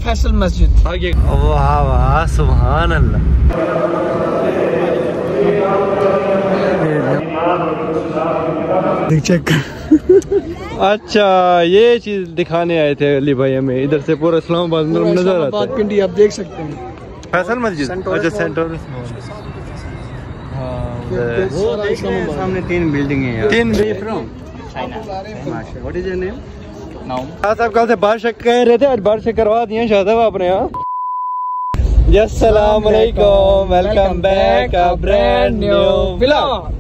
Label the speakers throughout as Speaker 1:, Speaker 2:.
Speaker 1: फैसल मस्जिद
Speaker 2: आगे। वाह वाह सुभान अल्लाह।
Speaker 1: चेक।
Speaker 2: अच्छा ये चीज दिखाने आए थे अली भाई हमें, इधर से पूरा इस्लामाबाद नजर आता है।
Speaker 1: पिंडी आप देख सकते हैं।
Speaker 2: फैसल मस्जिद अच्छा सेंटर।
Speaker 3: वो देख रहे हैं सामने 3 बिल्डिंग है यार।
Speaker 2: 3
Speaker 3: what is your name?
Speaker 2: Shah साहब कल से बारिश कह रहे थे, आज बारिश करवा दिए शाह साहब अपने यहाँ। अस्सलाम वालेकुम, welcome back a brand new vlog.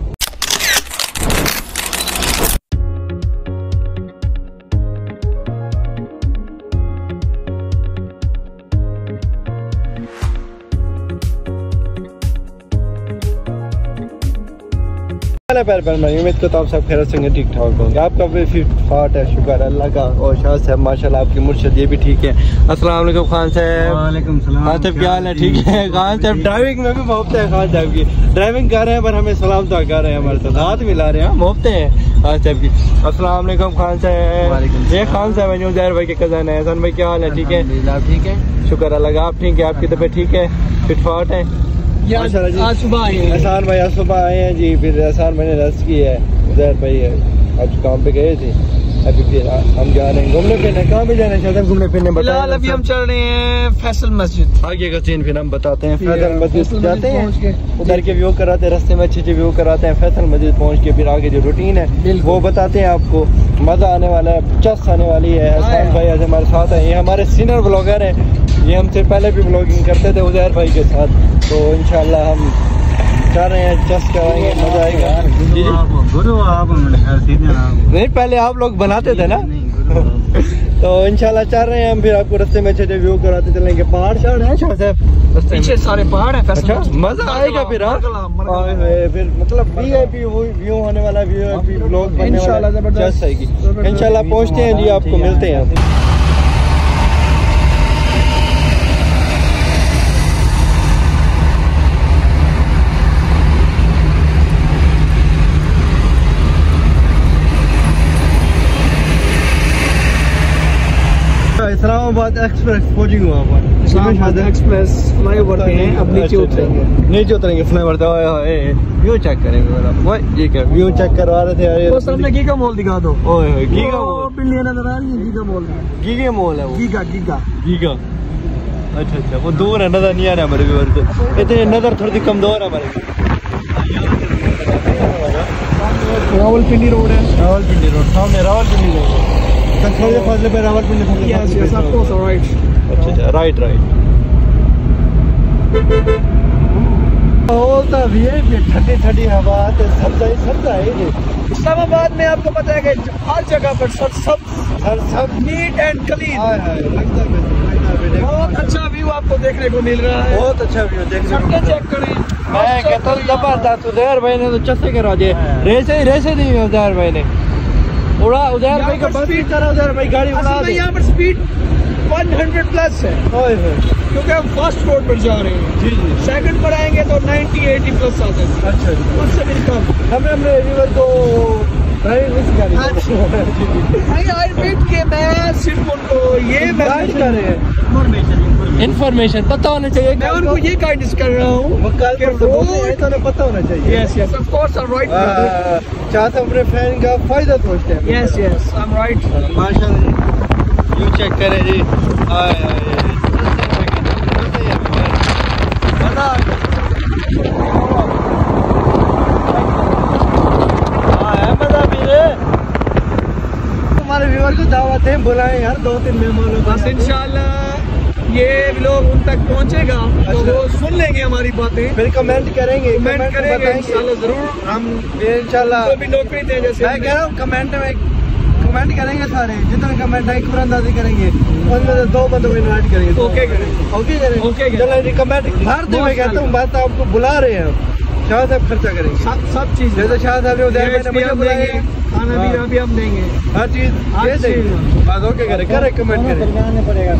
Speaker 2: उम्मीद करता हूँ सब खैर से ठीक ठाक होंगे। आपका भी फिट फाट है, शुक्र अल्लाह का। और शाह साहब माशाल्लाह आपकी मुर्शिद ये भी ठीक है। अस्सलाम वालेकुम खान साहब।
Speaker 3: वालेकुम सलाम।
Speaker 2: खान साहब क्या हाल है? ठीक है खान साहब। ड्राइविंग में भी मोहब्बत है खान साहब की, ड्राइविंग कर रहे हैं पर हमें सलाम तो कर रहे हैं, हमारे साथ हाथ मिला रहे हैं, मोहब्बत है खान साहब की। अस्सलाम वालेकुम खान साहब। ये खान साहब है उजैर भाई के कज़न है। हसन भाई क्या हाल है? ठीक है
Speaker 3: ठीक है
Speaker 2: शुक्र अल्लाह का। आप ठीक है? आपकी तबीयत ठीक है? फिट फाट है?
Speaker 1: आज सुबह आए हैं।
Speaker 2: एहसान भाई आज सुबह आए हैं जी। फिर एहसान मैंने रेस्ट की है। उधर भाई आज काम पे गए थे, अभी फिर हम जा रहे हैं घूमने फिरने। कहाँ भी जाना चाहते हैं घूमने फिरने?
Speaker 1: फिलहाल अभी हम चल रहे हैं फैसल मस्जिद।
Speaker 2: आगे का सीन फिर हम बताते हैं। फैसल मस्जिद जाते हैं, उधर के व्यू कराते हैं, रास्ते में अच्छे व्यू कराते हैं। फैसल मस्जिद पहुँच के फिर आगे जो रूटीन है वो बताते हैं आपको। मजा आने वाला है, चस आने वाली है। एहसान भाई आज हमारे साथ है, ये हमारे सीनियर ब्लॉगर हैं। ये हमसे पहले भी ब्लॉगिंग करते थे उजैर भाई के साथ, तो इंशाल्लाह हम चाह रहे हैं चस कराएंगे, मजा आएगा।
Speaker 3: गुरु आप
Speaker 2: नहीं पहले आप लोग बनाते थे ना तो इंशाल्लाह चाह रहे हैं हम फिर आपको रास्ते में अच्छे व्यू कराते चलेंगे। पहाड़ शहर है शाह साहब,
Speaker 1: पीछे सारे पहाड़ है।
Speaker 2: अच्छा मजा आएगा फिर। फिर मतलब वीआईपी व्यू होने वाला, वीआईपी ब्लॉग बनने वाला, जबरदस्त आएगी इंशाल्लाह। पहुंचते हैं जी, आपको मिलते हैं। इस्लामाबाद एक्सप्रेस पहुंचेंगे वहाँ पर।
Speaker 1: इस्लामाबाद एक्सप्रेस फ्लाईओवर पे हैं, अब नीचे उतरेंगे।
Speaker 2: नीचे उतरेंगे फ्लाईओवर पे। व्यू चेक करेंगे। वो ये क्या व्यू चेक करवा रहे थे यार।
Speaker 1: वो सामने गीगा मॉल दिखा दो।
Speaker 2: ओए गीगा मॉल
Speaker 1: बिल्डिंग नजर आ रही है। गीगा मॉल,
Speaker 2: गीगा मॉल है वो।
Speaker 1: गीगा गीगा
Speaker 2: गीगा अच्छा अच्छा वो दूर है, नजर नहीं आ रहा हमारे व्यूअर को। इतने नजर थोड़ी कमजोर है हमारे।
Speaker 1: रावलपिंडी रोड है।
Speaker 2: रावलपिंडी रोड सामने, रावलपिंडी रोड थोड़े फासले पे रावलपिंडी। अच्छा राइट राइट। ठंडी ठंडी हवा, सब्जा है।
Speaker 1: इस्लामाबाद में आपको पता है कि हर जगह पर सब नीट एंड क्लीन। बहुत अच्छा व्यू आपको देखने को मिल रहा है।
Speaker 2: बहुत अच्छा व्यू देखने को।
Speaker 1: चेक करें।
Speaker 2: मैं कहता हूँ जबरदस्त। उजैर भाई ने तो चस्से करा दिए। रेसे दी उजैर भाई ने उड़ा। उजैर भाई का बस की तरह उजैर भाई गाड़ी उड़ा दे।
Speaker 1: यहाँ पर स्पीड 100 प्लस है क्योंकि हम फर्स्ट रोड पर जा रहे हैं।
Speaker 2: जी जी।
Speaker 1: सेकंड पर आएंगे तो 90-80 प्लस आते हैं। अच्छा उससे भी कम।
Speaker 2: हमने रिवर को ड्राइविंग नहीं सिखाई।
Speaker 1: आई एडमिट के मैं सिर्फ उनको ये
Speaker 2: गाइड कर रहे हैं, इन्फॉर्मेशन पता होना चाहिए।
Speaker 1: मैं उनको ये गाइडेंस कर रहा हूँ
Speaker 2: तो पता होना चाहिए।
Speaker 1: Yes yes of course I am right.
Speaker 2: चाहते अपने फ्रेंड का फायदा सोचते हैं।
Speaker 1: Yes yes I am right.
Speaker 2: माशाल्लाह यू चेक करें जी। हमारे व्यूअर को दावत है, बुलाएं यार 2-3 मेहमानों।
Speaker 1: बस इंशाल्लाह ये लोग उन तक पहुंचेगा तो वो सुन लेंगे हमारी बातें,
Speaker 2: फिर कमेंट करेंगे
Speaker 1: इंशाल्लाह जरूर।
Speaker 2: हम इंशाल्लाह
Speaker 1: तो भी नौकरी दें। जैसे
Speaker 2: मैं कह रहा हूँ कमेंट करेंगे सारे, जितने कमेंट है कुरानदाजी करेंगे, उनमें से 2 बंदों को इन्वाइट करेंगे। ओके चलो कमेंट हर दिन मैं कहता हूँ, बात आपको बुला रहे हैं। शाह साहब खर्चा करेंगे सब चीज। जैसे शाह साहब ने उधर खाना भी हम देंगे, हर चीज देंगे। बात ओके करें कमेंट करें। पड़ेगा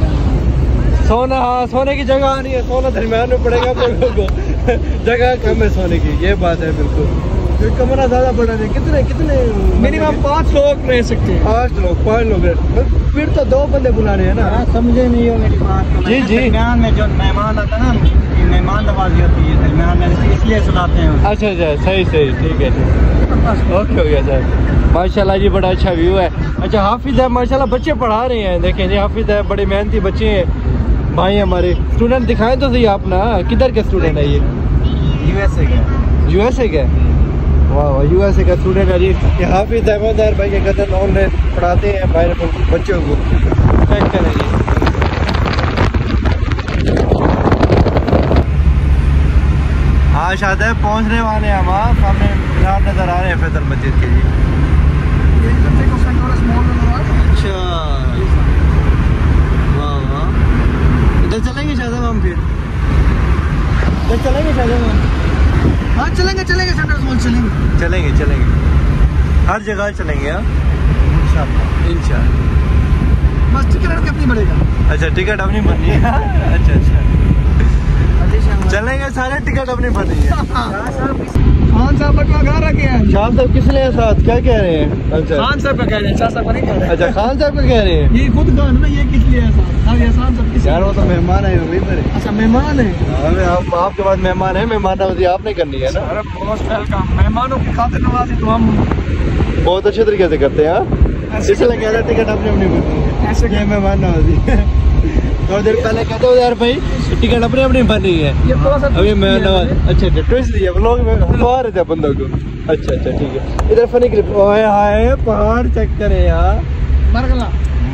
Speaker 2: सोना, हाँ सोने की जगह नहीं है, सोना दरम्यान में पड़ेगा आप लोगों को। जगह कम है सोने की, ये बात है बिल्कुल। कमरा ज्यादा बड़ा है। कितने मिनिमम 5 लोग रह सकते हैं। 5 लोग फिर तो 2 बंदे बुलाने हैं ना।
Speaker 3: समझे नहीं हो मेरी बात।
Speaker 2: जी जी।
Speaker 3: दरमियान में जो मेहमान आता है ना, ये मेहमान नवाजी होती है दरमियान में, इसलिए सुनाते हैं।
Speaker 2: अच्छा अच्छा, सही सही, ठीक है ठीक। ओके हो गया सर। माशाल्लाह जी बड़ा अच्छा व्यू है। अच्छा हाफिज है माशाल्लाह, बच्चे पढ़ा रहे हैं, देखें जी हाफिज है, बड़े मेहनती बच्चे हैं भाई हमारे। स्टूडेंट दिखाएं तो सही आप ना, किधर के स्टूडेंट है ये?
Speaker 3: यूएसए का।
Speaker 2: यूएसए का? वाह वाह, यूएसए का स्टूडेंट है जी। ये हाफिज अहमद भाई के कदर ऑनलाइन पढ़ाते हैं बाहर बच्चों को। चेक करें जी। हाँ शायद पहुँचने वाले हैं हम, सामने मीनार नजर आ रहे हैं फैसल मस्जिद के जी। अच्छा वाह वाह, इधर चलेंगे शायद हम, फिर इधर चलेंगे शायद हम। हाँ चलेंगे चलेंगे, सेंट्रल मॉल चलेंगे चलेंगे चलेंगे, हर जगह चलेंगे। हाँ इंशाल्लाह। बस टिकट अपनी बढ़ेगा। अच्छा टिकट अपनी भरनी है। अच्छा अच्छा, चलेंगे सारे, टिकट अपनी भरनी है।
Speaker 1: खान साहब बटवा घर रखे हैं।
Speaker 2: शाह साहब किस लिए साथ, क्या कह रहे हैं? अच्छा
Speaker 1: खान साहब का कह रहे हैं, शाह साहब का नहीं कह रहे।
Speaker 2: अच्छा खान साहब का कह रहे हैं।
Speaker 1: ये खुद खान में, ये किस लिए है साहब? एहसान साहब किस?
Speaker 2: यार वो तो मेहमान है मेरे।
Speaker 1: अच्छा मेहमान है।
Speaker 2: आपके पास मेहमान है, मेहमान नवाजी आपने करनी है ना।
Speaker 1: अरे मोस्ट वेलकम, मेहमानों की खातिर नवाजी तो हम
Speaker 2: बहुत अच्छे तरीके से करते हैं। इसलिए कह रहे टिकट अपनी अपनी भरनी है। ऐसे क्या मेहमान नवाजी। थोड़ी देर पहले कहते हो यार भाई टिकट अपनी अपनी भरनी है। अभी मैं अच्छा अच्छा ट्विस्ट दिया, लोग हलवा रहे थे बंदों को। अच्छा अच्छा ठीक है। इधर फनी क्लिप। ओए हाय पहाड़ चेक करे यार,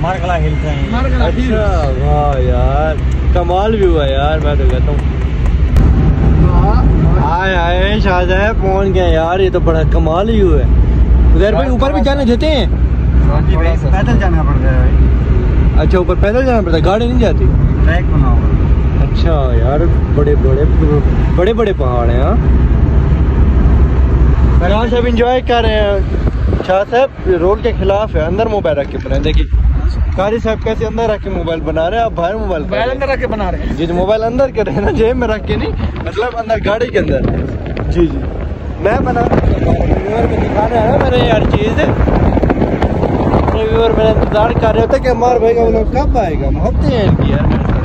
Speaker 3: मरगला हिलते हैं।
Speaker 2: अच्छा वाह यार, कमाल व्यू है यार, मैं तो कहता हूँ। आए आए शाहजहाँ पहुँच गए यार, ये तो बड़ा कमाल व्यू है। उधर भाई ऊपर भी जाने देते हैं?
Speaker 3: पैदल जाना पड़ता है भाई।
Speaker 2: अच्छा ऊपर पैदल जाना पड़ता है, गाड़ी नहीं जाती?
Speaker 3: ट्रैक बना हुआ।
Speaker 2: अच्छा यार, बड़े बड़े पहाड़ हैं। शाह साहब इंजॉय कर रहे हैं। शाह साहब रोड के खिलाफ है, अंदर मोबाइल रख के बनाए। देखिए कारी साहब कैसे अंदर रख के मोबाइल बना रहे हैं, आप बाहर मोबाइल
Speaker 1: अंदर रख के बना रहे हैं।
Speaker 2: जी मोबाइल अंदर कर रहे हैं ना, जेब में रख के नहीं, मतलब अंदर गाड़ी के अंदर। जी जी मैं बना में दिखाना है ना मैंने यार चीज़। रिव्यूअर मेरा इंतजार कर रहे होते कि अम्मार भाई का वो लोग कब आएगा, मोहब्बतें हैं इनकी यार मेरे साथ।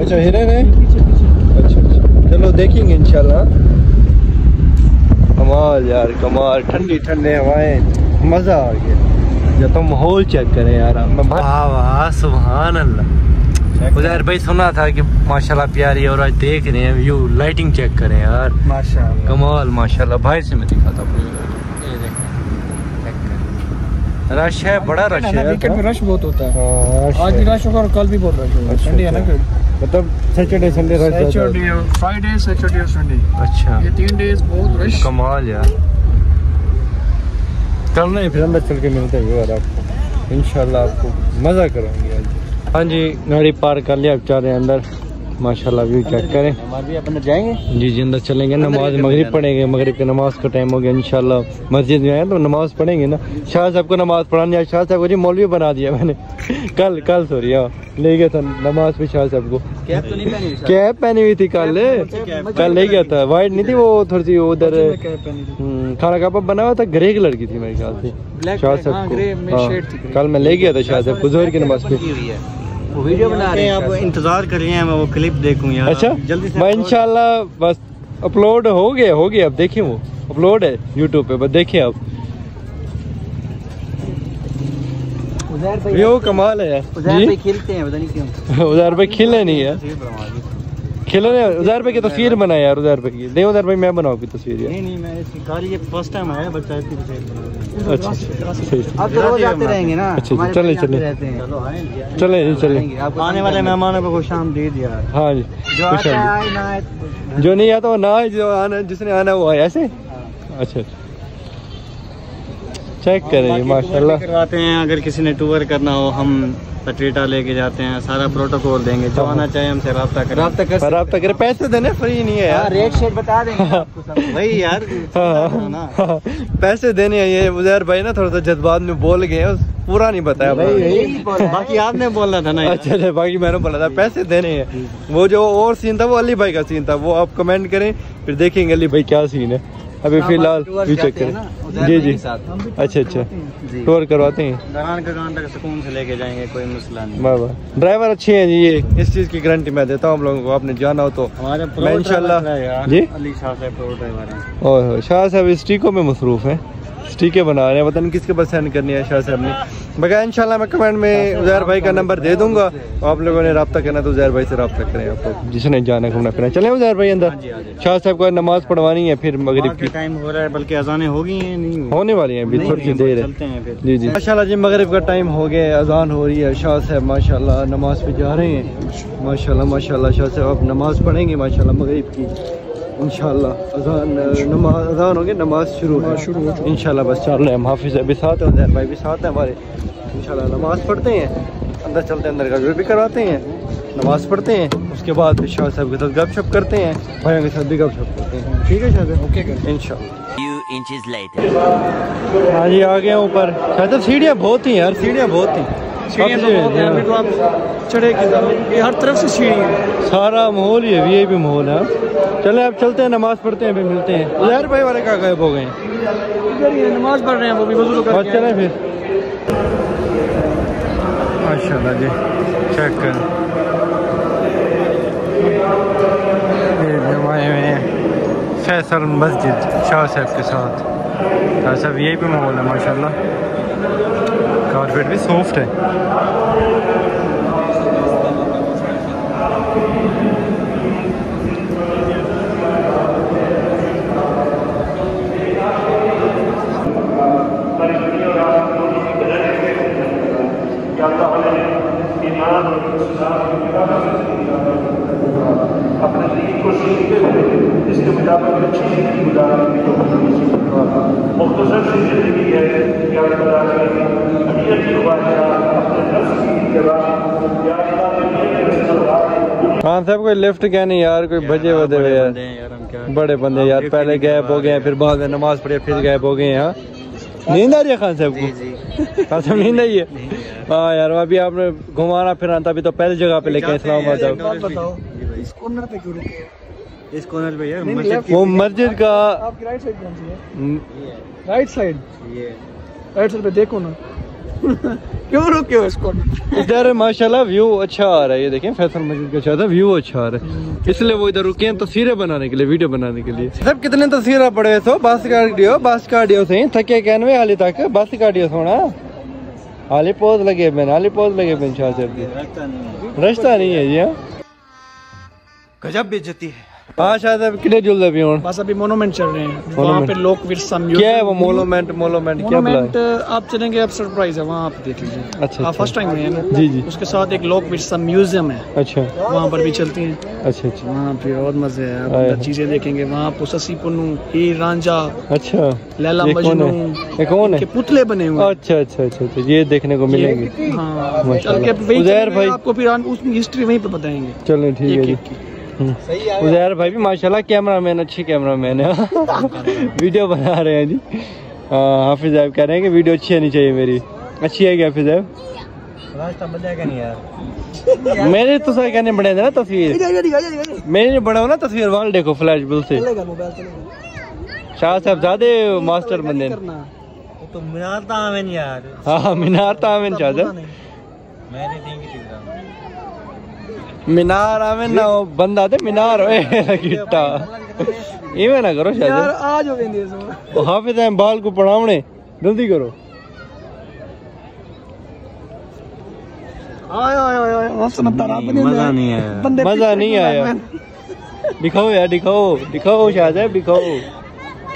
Speaker 2: अच्छा हिरन है। अच्छा अच्छा चलो देखेंगे इंशाल्लाह। कमाल यार कमाल, ठंडी ठंडे हवाएं, मज़ा आ गया। जब तो माहौल चेक करें यार। वाह वाह सुभान अल्लाह। उधर भाई सुना था कि माशाल्लाह प्यारी है, और आज देख रहे हैं व्यू। लाइटिंग चेक करें यार,
Speaker 3: माशाल्लाह
Speaker 2: कमाल माशाल्लाह। बाहर से मैं दिखाता हूँ, ये देखें रश है, बड़ा रश है।
Speaker 1: वीकेंड में रश बहुत होता है। आज भी रश होगा और कल भी बहुत रश होगा। संडे है ना,
Speaker 2: मतलब Saturday Sunday rush,
Speaker 1: Saturday Friday Saturday और संडे।
Speaker 2: अच्छा
Speaker 1: ये 3 डेज बहुत रश।
Speaker 2: कमाल यार। चल नहीं फिर अंदर चल के मिलते हैं यार आपको, इंशाल्लाह आपको मज़ा करेंगे आज। हाँ जी गाड़ी पार्क कर लिया, अब चल रहे हैं अंदर। माशाल्लाह व्यू चेक करें।
Speaker 3: हमारे भी अपने जाएंगे।
Speaker 2: जी जी अंदर चलेंगे, नमाज मगरिब पढ़ेंगे। मगरिब के नमाज का टाइम हो गया, इंशाल्लाह मस्जिद में आए तो नमाज पढ़ेंगे ना। शाह साहब को नमाज पढ़ाने, शाह साहब को जी मौलवी बना दिया मैंने। कल सॉरी हाँ ले गया था नमाज पे शाह साहब को। कैप पहनी हुई थी कल ले गया था, वाइट नहीं थी वो, थोड़ी सी उधर खाना कापा बना हुआ था, ग्रे कलर की थी मेरे ख्याल से शाह साहब को। कल मैं ले गया था शाह साहब को जोहर की नमाज पे।
Speaker 3: वो वीडियो बना रहे हैं, आप इंतजार कर रहे हैं, मैं वो क्लिप देखूं यार।
Speaker 2: अच्छा
Speaker 3: जल्दी से
Speaker 2: मैं इंशाल्लाह बस अपलोड हो गया। अब देखिए वो अपलोड है यूट्यूब पे, बस देखिए आप। व्यू कमाल है यार।
Speaker 3: उधर पे खिलते हैं, पता नहीं क्यों।
Speaker 2: उधर पे खिले नहीं है, खिलने उधर पे की तस्वीर बनाए यार। उधर पे की नहीं, उधर पे मैं बनाऊँ की तस्वीर यार।
Speaker 3: नहीं मैं इसकी गाड़ी ये फर्स्ट टाइम आया बच्चा इसकी तस्वीर।
Speaker 2: अच्छा
Speaker 3: अब तो रोज आते रहेंगे ना।
Speaker 2: अच्छा चले
Speaker 3: आने वाले मेहमानों को खुश आमदीद यार।
Speaker 2: हाँ जी, जो नहीं आता वो ना, जो आना जिसने आना वो आए ऐसे। अच्छा चेक करें माशाल्लाह
Speaker 3: करवाते हैं। अगर किसी ने टूर करना हो हम पटरीटा लेके जाते हैं, सारा प्रोटोकॉल देंगे। जो आना चाहे हमसे राब्ता करें। पैसे देने फ्री नहीं है यार, रेट शेट बता देंगे आपको सब। वही यार
Speaker 2: पैसे देने हैं। ये उजैर भाई ना थोड़ा सा जज्बात में बोल गए, पूरा नहीं बताया भाई।
Speaker 3: बाकी आपने बोलना था ना।
Speaker 2: अच्छा बाकी मैंने बोला था पैसे देने हैं। वो जो और सीन था वो अली भाई का सीन था, वो आप कमेंट करें फिर देखेंगे अली भाई क्या सीन है। अभी फिलहाल व्यू चेक करें। जी जी, अच्छा अच्छा, टूर करवाते हैं,
Speaker 3: दुकान तक सुकून से लेके जाएंगे, कोई मसला नहीं।
Speaker 2: वाह वाह, ड्राइवर अच्छे हैं जी, ये इस चीज़ की गारंटी मैं देता हूँ हम लोगों को। आपने जाना हो तो मैं इंशाल्लाह जी।
Speaker 3: अली शाह साहब प्रो ड्राइवर हैं।
Speaker 2: ओह, शाह साहब स्टिकों में मसरूफ़ हैं, स्टिकें बना रहे हैं, पता नहीं किसके पास सेंड करनी है शाह साहब ने। बगैर इंशाल्लाह मैं कमेंट में उज़ैर भाई का नंबर दे दूंगा, आप लोगों ने रब्ता करना तो उज़ैर भाई से रब्ता करें आप लोग, जिसने जाना घूमना फिरना। चलें उज़ैर भाई अंदर, शाह साहब को नमाज पढ़वानी है, फिर मगरिब की
Speaker 3: टाइम हो रहा है, बल्कि अजानें हो गई हैं, नहीं
Speaker 2: होने वाली हैं अभी, थोड़ी सी देर है। जी जी, माशाल्लाह जी, मगरिब का टाइम हो गया, अजान हो रही है, शाह साहब माशाल्लाह नमाज पे जा रहे हैं। माशाल्लाह माशाल्लाह, शाह साहब अब नमाज पढ़ेंगे माशाल्लाह मगरिब की इंशाल्लाह। अजान हो गया, नमाज शुरू है इंशाल्लाह। बस चल रहे हैं, हम हाफिज़ अभी साथ हैं, उज़ैर भाई भी साथ हैं हमारे। इंशाल्लाह नमाज पढ़ते हैं, अंदर चलते हैं, अंदर का भी करवाते हैं, नमाज पढ़ते हैं, उसके बाद फिर शाह साहब के साथ गपशप करते हैं, भाइयों के साथ भी गपशप करते हैं। ठीक है शाह साहब, ओके इंशाल्लाह। हाँ जी, आ गया ऊपर। शायद तो सीढ़ियाँ बहुत ही यार, सीढ़ियाँ बहुत ही,
Speaker 1: सीढ़ियाँ तो बहुत हैं, अभी तो आप चढ़े किधर, ये हर तरफ से सीढ़ी है,
Speaker 2: सारा माहौल ही है, ये भी माहौल है। चले अब चलते हैं, नमाज पढ़ते हैं, फिर मिलते हैं। उज़ैर भाई वाले कहाँ गायब हो गए हैं?
Speaker 1: इधर ही है, नमाज पढ़ रहे हैं वो भी, वज़ू करके।
Speaker 2: चलें फिर। माशाल्लाह जी, चेक कर, ये जमाए हुए हैं फैसल मस्जिद शाह साहब के साथ। शाह साहब यही पे माहौल है माशाल्लाह, कारपेट भी सॉफ्ट है।
Speaker 4: अपने दीन को सीखते हुए इसके मुताबिक अच्छी जिंदगी गुजारने की मुख्तसर सी जिंदगी है कि आप अच्छी ख्वाहिशात अपने नफ्स की जगह
Speaker 2: खान साहब कोई लिफ्ट क्या नहीं यार, कोई भजे वजे यार, बड़े बंदे यार, पहले गायब हो गए, फिर बाद में नमाज पढ़े, फिर गायब हो गए हैं। नींद आ रही है खान साहब को? खान साहब नींद आई है? हाँ यार, अभी आपने घुमाना फिराना, तभी तो पहले जगह पे लेके इस्लामाबाद जाओ।
Speaker 1: इस कॉर्नर पे क्यों रुके?
Speaker 3: इस कॉर्नर पे यार
Speaker 2: वो मस्जिद का
Speaker 1: आपकी राइट साइड कौन सी है? राइट साइड,
Speaker 3: ये
Speaker 1: राइट साइड पे देखो ना। क्यों रुके हो इस कॉर्नर?
Speaker 2: इधर माशाल्लाह व्यू अच्छा आ रहा है, ये देखें फैसल मस्जिद का अच्छा था, व्यू अच्छा आ रहा है, इसलिए वो इधर रुके हैं तस्वीरें बनाने के लिए, वीडियो बनाने के लिए। सब कितने तस्वीरें पड़े तो बस काटियो से थके कहने हाली तक बस काटियो सोना, हाली पोज लगे मैंने, हाली पोज लगे मैंने। शाह साहब रास्ता नहीं है जी, हाँ
Speaker 1: गजब बेइज्जती है।
Speaker 2: हाँ शायद अब कितने जुलदे भी हों,
Speaker 1: बस अभी मोनूमेंट चल रहे हैं, वहाँ पे लोक विरसा म्यूजियम।
Speaker 2: क्या है वो मोनूमेंट क्या
Speaker 1: मोनूमेंट आप चलेंगे, आप सरप्राइज है वहाँ, आप देख लीजिए।
Speaker 2: अच्छा,
Speaker 1: आप फर्स्ट टाइम है ना?
Speaker 2: जी जी।
Speaker 1: उसके साथ एक लोक विरसा म्यूजियम है,
Speaker 2: अच्छा,
Speaker 1: वहाँ पर भी चलती हैं।
Speaker 2: अच्छा अच्छा,
Speaker 1: वहाँ पे और मजे है, आप अंदर चीजें देखेंगे, वहाँ पुससी पुन्नू, हीर रांझा,
Speaker 2: अच्छा,
Speaker 1: लैला मजनू
Speaker 2: कौन है,
Speaker 1: पुतले बने हुए।
Speaker 2: अच्छा अच्छा अच्छा, ये देखने को मिलेंगे।
Speaker 1: हाँ, चल के उज़ैर भाई आपको फिर उसकी हिस्ट्री वहीं पे बताएंगे।
Speaker 2: चलो ठीक है जी। उज़ैर भाई भी माशाल्लाह कैमरामैन, अच्छे कैमरामैन है। वीडियो बना रहे हैं जी। हाफिज़ साहब कह रहे हैं कि वीडियो अच्छी आनी चाहिए मेरी। अच्छी है क्या हाफिज़ साहब?
Speaker 3: नहीं यार,
Speaker 2: मेरे तो सही कहने बने थे ना तस्वीर, मेरे बड़ा हो ना तस्वीर, वाल देखो फ्लैश बिल से। शाह साहब ज्यादा मास्टर बंदे
Speaker 3: तो मीनार तामिन यार।
Speaker 2: हाँ मीनार तामिन शाह साहब, मीनार आमिन ना वो बंदा थे मीनार गिट्टा इवे ना करो शायद
Speaker 1: यार, आज हो गए
Speaker 2: हाफिज़ साहब बाल को पढ़ावने, जल्दी करो।
Speaker 3: मजा नहीं आया,
Speaker 2: मजा नहीं आया। दिखाओ यार, दिखाओ शाह साहब, दिखाओ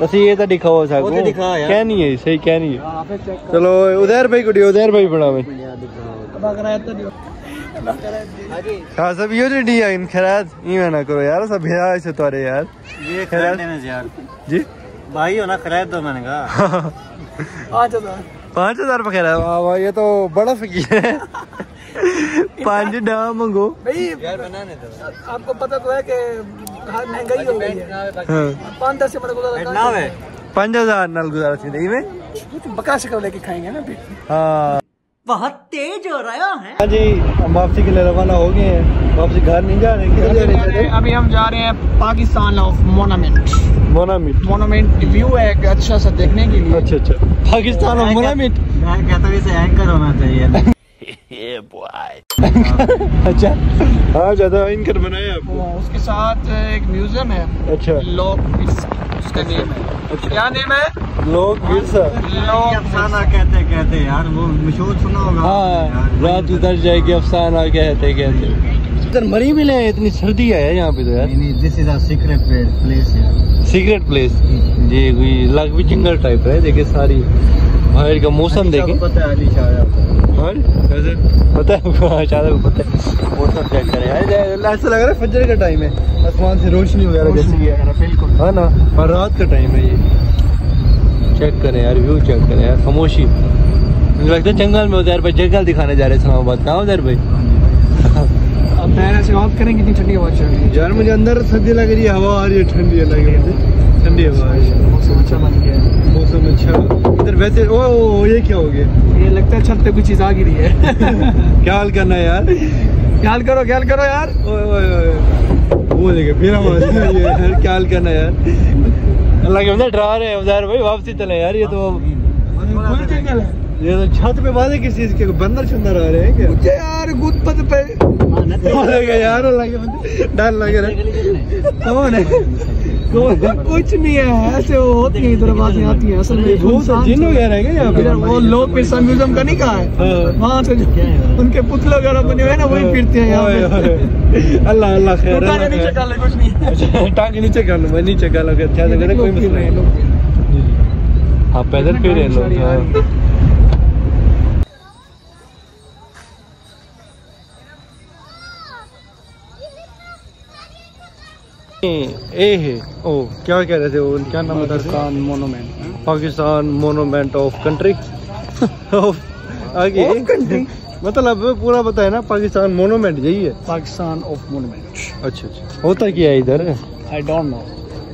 Speaker 2: तस्वीर तो दिखाओ साहब, क्या नहीं है, सही क्या नहीं है। चलो उज़ैर भाई को दियो, उज़ैर भाई पढ़ावे। हाँ सब यो नहीं दिया इन खैरात इवे ना करो यार, सब भेजा ऐसे तोरे यार,
Speaker 3: ये खैरात यार
Speaker 2: जी
Speaker 3: भाई हो ना, खैरात दो मैंने कहा।
Speaker 2: 5,000 रुपये खैरात, वाह वाह, ये तो बड़ा फकीर है। 5 डा मंगो
Speaker 1: भाई यार, बनाने दो। आपको पता तो है कि महंगाई हो गई है, 5-10 से बड़ा गुजारा
Speaker 2: 5,000 नाल गुजारा थी में
Speaker 1: बकरा शिकल लेके खाएंगे ना।
Speaker 2: हाँ
Speaker 5: बहुत तेज हो रहा है।
Speaker 2: हाँ जी, हम वापसी के लिए रवाना हो गए हैं। वापसी घर नहीं जा रहे, किधर जा रहे हैं?
Speaker 1: अभी हम जा रहे हैं पाकिस्तान ऑफ मोनामेंट।
Speaker 2: मोनामिट
Speaker 1: व्यू है एक अच्छा सा देखने के लिए।
Speaker 2: अच्छा अच्छा, पाकिस्तान ऑफ मोनामिट।
Speaker 3: मैं कहता हूँ इसे एंकर होना चाहिए।
Speaker 2: अच्छा, हाँ ज्यादा एंकर बनाया आपको।
Speaker 1: उसके साथ एक म्यूजियम है।
Speaker 2: अच्छा,
Speaker 1: लोक विरसा उसका नेम है।
Speaker 2: अच्छा,
Speaker 1: क्या नेम है?
Speaker 2: लोक विरसा।
Speaker 3: अफसाना कहते यार, वो मशहूर सुना होगा।
Speaker 2: हाँ, रात उतर जाएगी अफसाना कहते। इधर मरी भी ले, इतनी सर्दी है यहाँ पे तो यार।
Speaker 3: This is a secret place यार।
Speaker 2: सीक्रेट प्लेस जी, कोई लग भी जंगल टाइप है। देखिए सारी बाहर का मौसम देखें।
Speaker 3: पता है अली शाह
Speaker 2: कैसे पता है आपको? शायद को पता है। मौसम चेक करें यार, ऐसा लग रहा है फजर का टाइम है, आसमान से रोशनी वगैरह जैसी है।
Speaker 1: बिल्कुल
Speaker 2: है ना, और रात का टाइम है ये। चेक करें यार, व्यू चेक करें यार, खामोशी। मुझे लगता है जंगल में उधर भाई जंगल दिखाने जा रहे हैं इस्लामाबाद। कहाँ उधर भाई?
Speaker 1: अब मैं से बात करें कितनी ठंडी हवा चल रही है
Speaker 2: यार। मुझे अंदर सर्दी लग रही है, हवा आ रही है ठंडी लग रही है, ठंडी हवा आ रही है।
Speaker 1: मौसम अच्छा बन गया है।
Speaker 2: मौसम अच्छा। इधर वैसे ओ ये क्या हो गया?
Speaker 1: ये लगता है छत पे कुछ चीज आ गिरी है।
Speaker 2: क्या हाल करना है यार?
Speaker 1: ख्याल करो यार।
Speaker 2: वो देखे फिर हम यार, क्या हाल करना यार? अल्लाह के बंदे डरा रहे हैं उधर भाई, वापसी चले यार। ये तो
Speaker 1: फुल जंगल है।
Speaker 2: ये तो छत पे वादे किस चीज के बंदर शंदर आ रहे हैं क्या?
Speaker 1: मुझे यार गुदपत पे
Speaker 2: यार अल्लाह के बंदे डर लग रहा है। कौन है?
Speaker 1: कुछ नहीं है, ऐसे वो होती है, इधर बातें आती हैं। असल में
Speaker 2: वो तो जिन वगैरह है क्या यहाँ पे?
Speaker 1: वो लोग फिर म्यूजियम का नहीं कहा है, वहाँ से उनके पुतले वगैरह बने हुए ना, वही फिरते हैं यहाँ पे।
Speaker 2: अल्लाह अल्लाह खैर।
Speaker 1: टांगे नीचे कर ले, कुछ नहीं।
Speaker 2: टांगे नीचे कर लो, मैं नीचे कर लो, अच्छा लगे कोई मसला नहीं। हाँ पैदल फिर रहे लोग। ए है ओ, क्या कह रहे थे वो? क्या नाम बता रहे?
Speaker 1: Monument.
Speaker 2: Pakistan monument of country. आगे कंट्री मतलब पूरा पता है ना, पाकिस्तान मोनूमेंट यही है।
Speaker 1: Pakistan of monument.
Speaker 2: अच्छा अच्छा, होता क्या है इधर?
Speaker 1: आई डोंट नो,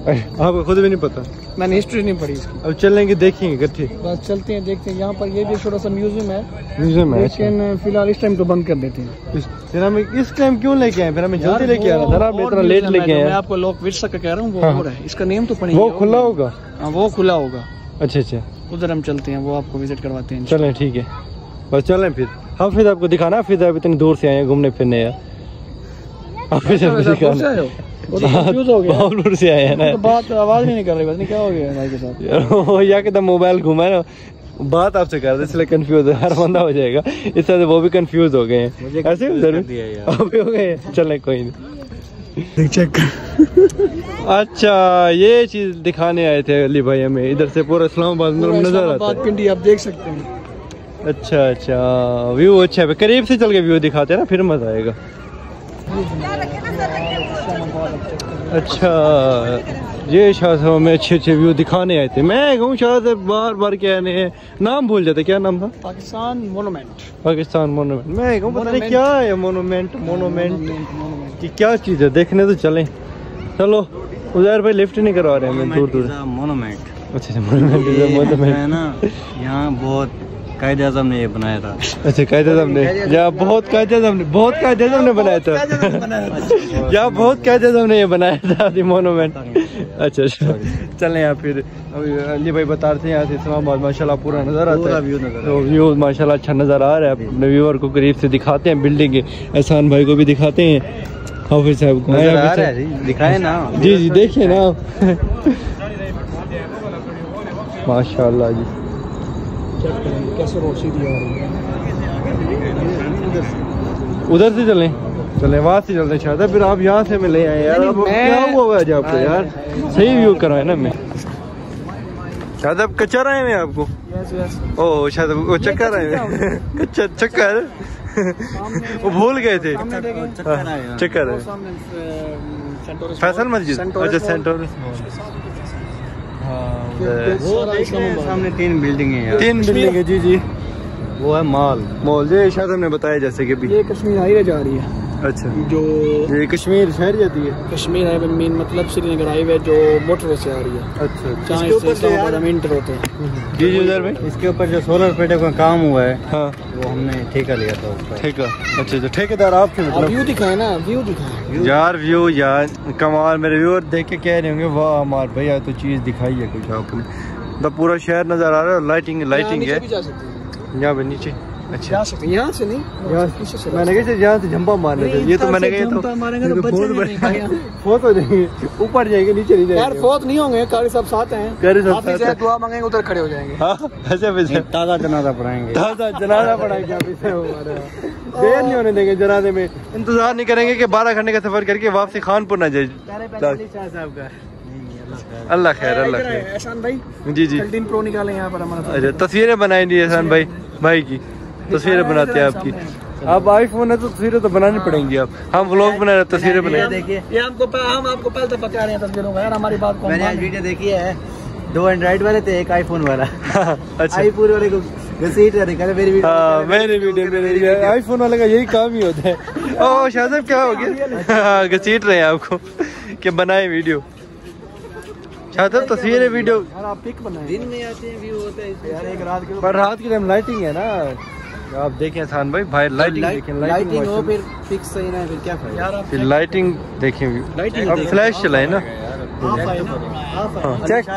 Speaker 2: आपको खुद भी नहीं पता?
Speaker 1: मैंने हिस्ट्री नहीं पढ़ी इसकी।
Speaker 2: अब चलेंगे देखेंगे इकट्ठे,
Speaker 1: बस चलते हैं देखते हैं। यहाँ पर ये भी छोटा सा म्यूजियम है।
Speaker 2: म्यूजियम है,
Speaker 1: लेकिन फिलहाल इस टाइम तो बंद कर देते हैं।
Speaker 2: फिर हमें इस टाइम क्यों लेके आए? फिर हमें जल्दी लेके आना था ना, आप इतना लेट लेके आए।
Speaker 1: मैं आपको लोक विरसा का कह रहा हूँ, वो और है, इसका नेम तो पढ़ेंगे।
Speaker 2: वो खुला होगा?
Speaker 1: हाँ वो खुला होगा।
Speaker 2: अच्छा अच्छा,
Speaker 1: उधर हम चलते हैं, वो आपको विजिट करवाते हैं।
Speaker 2: चलें ठीक है, बस चलें फिर। हाँ फिर आपको दिखाना, फिर आप इतनी दूर से आए हैं घूमने फिरने यार। आप फिर दिखाना से आए हैं ना,
Speaker 1: तो बात आवाज नहीं कर रही, बस नहीं क्या हो गया भाई के साथ?
Speaker 2: या कि मोबाइल घुमा है ना, बात आपसे कर रहे इसलिए कंफ्यूज है, हर बंदा हो जाएगा। इस तरह से वो भी कंफ्यूज हो गए हैं। ऐसे आप भी हो गए? चले कोई नहीं, चेक। अच्छा ये चीज दिखाने आए थे अली भाई हमें, इधर से पूरा इस्लामाबाद नजर आता है।
Speaker 1: पिंडी आप देख सकते हैं।
Speaker 2: अच्छा अच्छा, व्यू अच्छा है, करीब से चल के व्यू दिखाते हैं ना, फिर मजा आएगा। अच्छा ये शायद हमें अच्छे अच्छे व्यू दिखाने आए थे। मैं कहूँ शायद बार बार क्या नाम भूल जाते, क्या नाम था?
Speaker 1: पाकिस्तान मोनूमेंट।
Speaker 2: पाकिस्तान मोनूमेंट। मैं कहूँ पता नहीं क्या है मोनूमेंट की क्या चीज़ है, देखने तो चलें। चलो उधर भाई लिफ्ट नहीं करवा रहे हैं दूर दूर।
Speaker 3: मोनूमेंट।
Speaker 2: अच्छा मोनूमेंट
Speaker 3: है ना, यहाँ बहुत कायदे आज़म ने ये बनाया था।
Speaker 2: अच्छा कायदे आज़म ने, या बहुत कायदे आज़म ने बनाया था। या बहुत कायदे आज़म ने ये बनाया था मोनूमेंट। अच्छा अच्छा, चलें यहाँ फिर। अली भाई बता रहे थे यहाँ से इस्लामाबाद माशाल्लाह पूरा नज़र आता है, तो व्यू माशाल्लाह अच्छा नज़र आ रहा है। अपने व्यूअर को करीब से दिखाते हैं, बिल्डिंग के एहसान भाई को भी दिखाते हैं, हाफिज साहब को
Speaker 3: दिखाए ना।
Speaker 2: जी जी देखिए ना माशाल्लाह जी,
Speaker 1: कैसे रोड सीधी आ रही है।
Speaker 2: उधर से चलें, वहाँ से चलते शायद। फिर आप यहाँ से मिले आए यार, अब क्या हुआ आज आपको यार? सही व्यू कराए ना मैं, शायद आप कच्चर आए हैं आपको। ओह शायद वो चक्कर आए हैं। चक्कर वो भूल गए थे, चक्कर है फैसल मस्जिद। अच्छा सेंटर,
Speaker 3: सामने 3 बिल्डिंग है।
Speaker 2: 3 बिल्डिंग है जी जी,
Speaker 3: वो है मॉल
Speaker 2: ये शायद हमने बताया जैसे कि भी।
Speaker 1: ये कश्मीर हाईवे जा रही है।
Speaker 2: अच्छा,
Speaker 1: जो
Speaker 2: ये कश्मीर शहर जाती है।
Speaker 1: कश्मीर हाईवे मेन मतलब श्रीनगर हाईवे जो मोटरवे से आ रही है।
Speaker 2: अच्छा,
Speaker 1: जहाँ से इंटर होते हैं।
Speaker 3: जी जी उधर भाई, इसके ऊपर जो सोलर पेटे का काम हुआ है,
Speaker 2: हाँ
Speaker 3: वो हमने ठेका लिया था उसका।
Speaker 2: ठेका, अच्छा अच्छा, ठेकेदार आपके मतलब।
Speaker 1: व्यू दिखाए ना, व्यू दिखाए
Speaker 2: यार, व्यू यार कमाल। मेरे व्यूअर देख के कह रहे होंगे वाह हमारे भैया तो चीज़ दिखाई है कुछ आपने। तो पूरा शहर नज़र आ रहा है, लाइटिंग है यहाँ पे नीचे। अच्छा,
Speaker 1: यहाँ से नहीं,
Speaker 2: मैंने कहा यहाँ से झंपा मारने थे, ये तो मैंने कहा तो फोटो नहीं, ऊपर जाएंगे नीचे नहीं
Speaker 1: यार, फोत नहीं होंगे, कारी सब साथ हैं,
Speaker 2: कारी सब साथ हैं,
Speaker 1: दुआ मांगेंगे उधर खड़े हो जाएंगे।
Speaker 2: हाँ ऐसे वैसे
Speaker 3: ताज़ा जनाजा पढ़ाएंगे,
Speaker 2: ताज़ा जनाजा पढ़ाएंगे। देर नहीं होने देंगे जनाजे में, इंतजार नहीं करेंगे कि 12 घंटे का सफर करके वापसी खानपुर ना जाए। अल्लाह खैर, अल्लाह खैर।
Speaker 1: एहसान भाई
Speaker 2: जी जी,
Speaker 1: 13 प्रो निकाले यहाँ पर हमारा।
Speaker 2: अच्छा, तस्वीरें बनाएंगी एहसान भाई की तस्वीरें बनाते हैं आपकी। अब आईफोन है तो तस्वीरें तो बनानी पड़ेंगी। अब हम व्लॉग बना रहे, तस्वीरें बनाएंगे।
Speaker 1: देखिए ये हम आपको पहले तो बता रहे हैं तस्वीरों का, यार हमारी बात को।
Speaker 3: मैंने आज वीडियो देखी है, 2 एंड्रॉइड वाले थे, एक आईफोन वाला।
Speaker 2: अच्छा,
Speaker 3: आईफोन वाले को घसीट रहे थे, मेरी वीडियो।
Speaker 2: हाँ मेरी वीडियो, आईफोन वाले का यही काम ही होता है। ओह शाहज़ाब क्या हो गया, घसीट रहे हैं आपको कि बनाए वीडियो। शाहज़ाब तस्वीरें वीडियो
Speaker 1: आप पिक बनाए, दिन में आते हैं व्यू होता है यार, एक रात के
Speaker 2: पर रात की टाइम लाइटिंग है ना। आप देखें एहसान भाई, लाइटिंग देखें,
Speaker 1: लाइटिंग हो फिर फिक्स सही ना, फिर क्या फायदा।
Speaker 2: फिर लाइटिंग देखें, अब फ्लैश चलाए ना।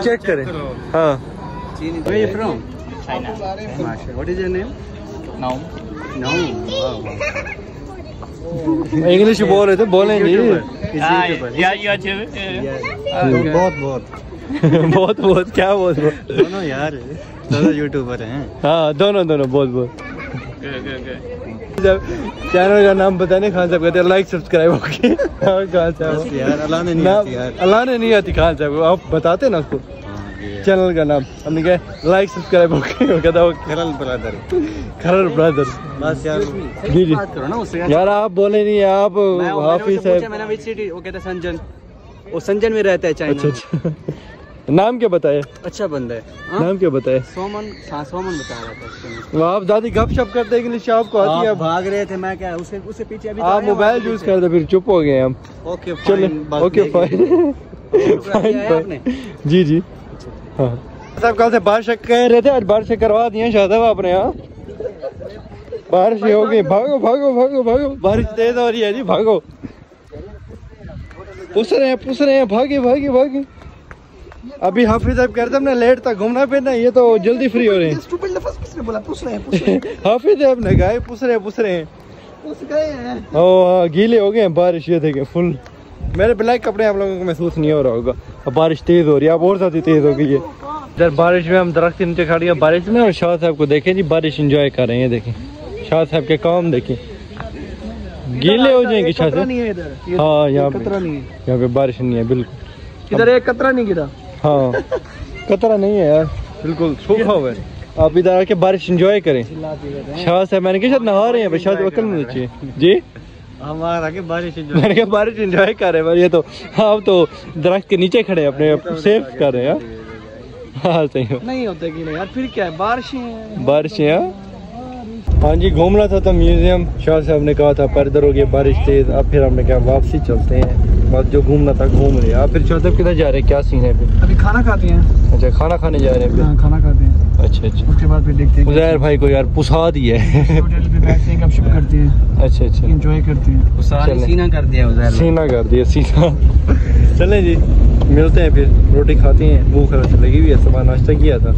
Speaker 2: चेक करें। हाँ
Speaker 3: व्हाट इज योर नेम? नाउम।
Speaker 2: इंग्लिश बोल रहे थे, बोलेंगे बहुत क्या बहुत
Speaker 3: दोनों यार, दोनों यूट्यूबर हैं।
Speaker 2: हाँ दोनों बहुत जब चैनल का नाम बताने खान साहब कहते हैं लाइक सब्सक्राइब ओके। खान साहब
Speaker 3: यार अल्लाह ने नहीं आती यार,
Speaker 2: अल्लाह ने नहीं आती खान साहब, आप बताते ना उसको चैनल का नाम। हमने कहा लाइक सब्सक्राइब ओके, कहता वो खरल ब्रदर
Speaker 3: बस यार।
Speaker 2: जी जी
Speaker 3: बात करो ना उससे
Speaker 2: यार, आप बोले नहीं, आप हाफिज साहब।
Speaker 3: मैंने विच सिटी, वो कहता संजन, वो संजन में रहता है चाइना।
Speaker 2: अच्छा नाम क्या बताया?
Speaker 3: अच्छा बंदा है।
Speaker 2: नाम क्या बताया?
Speaker 3: सोमन बता रहा था।
Speaker 2: वो आप दादी गपशप करते इंग्लिश आपको आती है?
Speaker 3: भाग रहे थे, मैं क्या उससे पीछे अभी
Speaker 2: आप मोबाइल यूज करते, फिर चुप हो गए हम।
Speaker 3: ओके
Speaker 2: चलो ओके फाइन। जी जी हाँ साहब, कल से बारिश कह रहे थे, आज बारिश करवा दिए शाहज़ाब आपने। यहाँ बारिश हो गई, भागो बारिश तेज हो रही है जी, भागो। पूछ रहे हैं भागे। अभी हाफिज साहब कह रहे थे हमने लेट तक घूमना फिरना, ये तो जल्दी फ्री हो रहे हैं।
Speaker 1: किसने बोला पूछ रहे हैं
Speaker 2: हाफिज साहब ने कहा पूछ रहे हैं। हाँ गीले हो गए हैं, बारिश ये देखें फुल। मेरे ब्लैक कपड़े आप लोगों को महसूस नहीं हो रहा होगा। अब बारिश तेज हो रही है, अब और ज्यादा तेज हो गई है। इधर बारिश में हम दरख्त के नीचे खड़े हैं बारिश में, और शाह साहब को देखें जी, बारिश एंजॉय कर रहे हैं। देखें शाह साहब के काम देखें, गीले हो जाएंगे शाह साहब। हाँ यहाँ पे बारिश नहीं है बिल्कुल,
Speaker 1: इधर एक कतरा नहीं गिरा।
Speaker 2: हाँ कतरा नहीं है यार, बिल्कुल सूखा हुआ है। आप इधर आके बारिश एंजॉय करें। शाह साहब मैंने कहा नहा रहे हैं, शाह अकल में नीचे जी,
Speaker 3: हमारा के बारिश
Speaker 2: मैंने कहा बारिश एंजॉय कर रहे हैं। ये तो आप तो दरख्त के नीचे खड़े अपने सेफ कर रहे हैं। हाँ सही हो,
Speaker 1: नहीं होते कि नहीं यार, फिर क्या है,
Speaker 2: बारिशें। हाँ जी घूमना था तो म्यूजियम, शाह साहब ने कहा था पर इधर हो गई बारिश तेज। अब फिर हमने कहा वापसी चलते हैं, बस जो घूमना था घूम रहे। आप फिर शाह साहब किधर जा रहे हैं, क्या सीन है फिर?
Speaker 1: अभी खाना खाते हैं।
Speaker 2: अच्छा खाना खाने जा रहे हैं फिर?
Speaker 1: हाँ खाना खाते हैं।
Speaker 2: अच्छा
Speaker 1: उसके बाद फिर देखते हैं।
Speaker 2: उज़ैर भाई को यार पुसा दिया है,
Speaker 1: होटल पे बैठते हैं, गपशप करते हैं।
Speaker 2: अच्छा
Speaker 1: एंजॉय करते हैं।
Speaker 3: सीना कर दिया उज़ैर,
Speaker 2: सीना कर दिया सीना। चलें जी मिलते हैं फिर, रोटी खाते हैं, भूख लगी हुई है, सुबह नाश्ता किया था।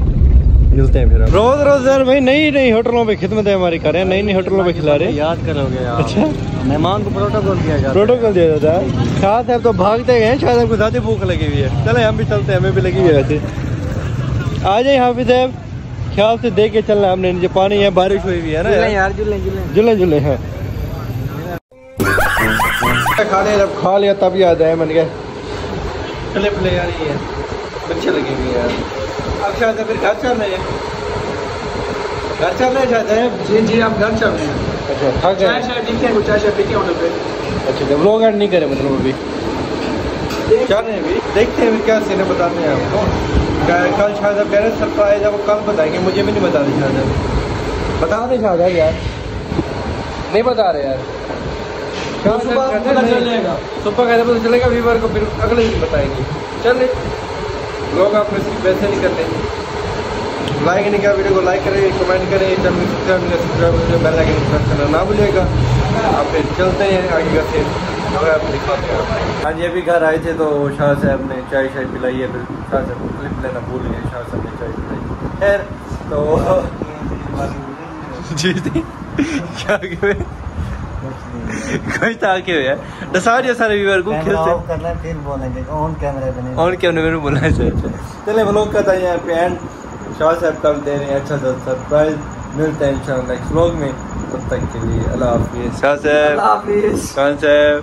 Speaker 2: मिलते हैं फिर। रोज यार भाई नई होटलों पे खिदमत है हमारी कर रहे हैं, नई होटलों पे खिला रहे हैं।
Speaker 3: याद करोगे यार।
Speaker 2: अच्छा
Speaker 3: मेहमान को प्रोटोकॉल दिया जाता है।
Speaker 2: प्रोटोकॉल दिया जाता है। शाह साहब तो भागते गए, शाह साहब को ज्यादा भूख लगी हुई है। चले हम भी चलते हैं, हमें भी लगी हुई है वैसे। आ जाए हाफिज साहब, ख्याल से देख के चलना। हमने नीचे पानी है, बारिश हुई हुई है ना यार, जुले है। खा लिया तब याद आया, मैंने कहा क्लिप ले यार, ये अच्छे लगे हुए यार। अब शायद फिर घर चल रहे हैं, चाहते हैं।
Speaker 1: जी आप घर चल रहे हैं।
Speaker 2: अच्छा थक गए,
Speaker 1: चाय पी के होटल पे।
Speaker 2: अच्छा व्लॉग ऐड नहीं करे मतलब अभी चल रहे हैं अभी, देखते हैं क्या सीन है, बताते हैं आपको। कल शायद कह रहे सरप्राइज है, वो कल बताएंगे, मुझे भी नहीं बता रहे शायद। बता दे शायद यार, नहीं बता रहे यार। सुबह पता चलेगा, वीवर को फिर अगले दिन बताएंगे। चल लोग आप वैसे नहीं करते। लाइक नहीं किया वीडियो को लाइक करें, कमेंट करें, चैनल सब्सक्राइब करें, बेल आइकन प्रेस करना ना भूलिएगा। आप फिर चलते हैं आगे का फिर दिखाते हैं। आज ये भी घर आए थे तो शाह साहब ने चाय पिलाई है, फिर शाह साहब क्लिप लेना भूल गए, शाह साहब ने चाय पिलाई। खैर तो जी क्या कोई था क्यों यार दसा दिया सारे व्यूअर को
Speaker 3: करना फिर बोलेंगे ऑन कैमरे पे नहीं,
Speaker 2: ऑन कैमरे में बोलना चाहिए। चले व्लॉग का था यहाँ पे एंड। शाह साहब कल दे रहे हैं अच्छा सा सरप्राइज, मिलते हैं इंशाल्लाह नेक्स्ट व्लॉग में, तब तक के लिए अल्लाह हाफिज़। शाह साहब, अल्लाह हाफिज़। खान साहब,